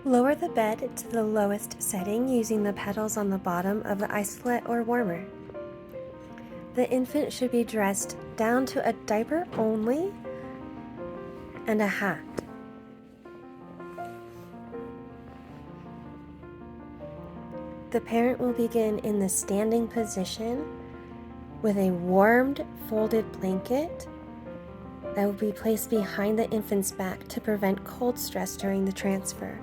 Lower the bed to the lowest setting using the pedals on the bottom of the isolette or warmer. The infant should be dressed down to a diaper only and a hat. The parent will begin in the standing position with a warmed folded blanket that will be placed behind the infant's back to prevent cold stress during the transfer.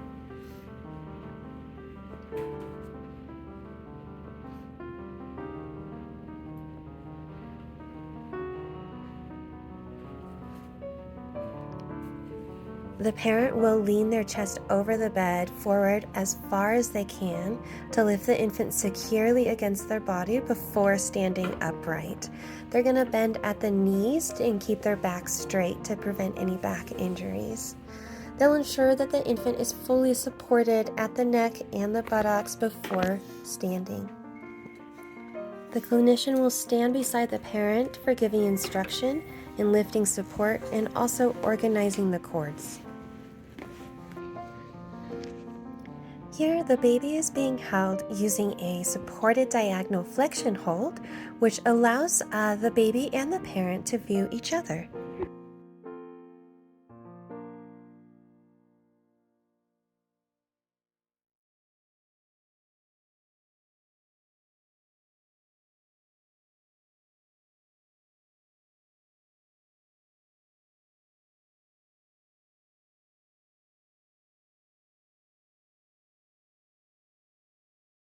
The parent will lean their chest over the bed forward as far as they can to lift the infant securely against their body before standing upright. They're going to bend at the knees and keep their back straight to prevent any back injuries. They'll ensure that the infant is fully supported at the neck and the buttocks before standing. The clinician will stand beside the parent for giving instruction in lifting support and also organizing the cords. Here, the baby is being held using a supported diagonal flexion hold, which allows the baby and the parent to view each other.